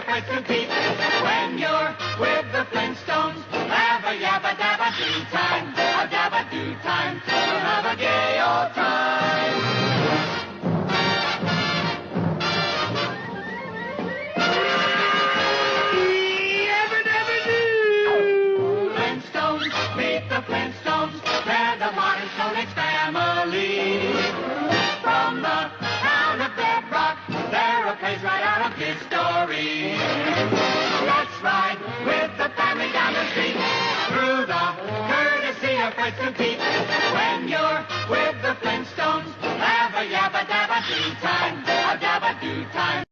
a place to keep. When you're with the Flintstones, have a yabba dabba do time, a dabba do time. We'll have a gay old time. Yabba dabba do. Flintstones, meet the Flintstones. They're the modern Stone Age family. From the town of Bedrock, they're a place right out of history. Let's ride with the family down the street, through the courtesy of place to keep. When you're with the Flintstones, have a yabba dabba do time, a dabba do time.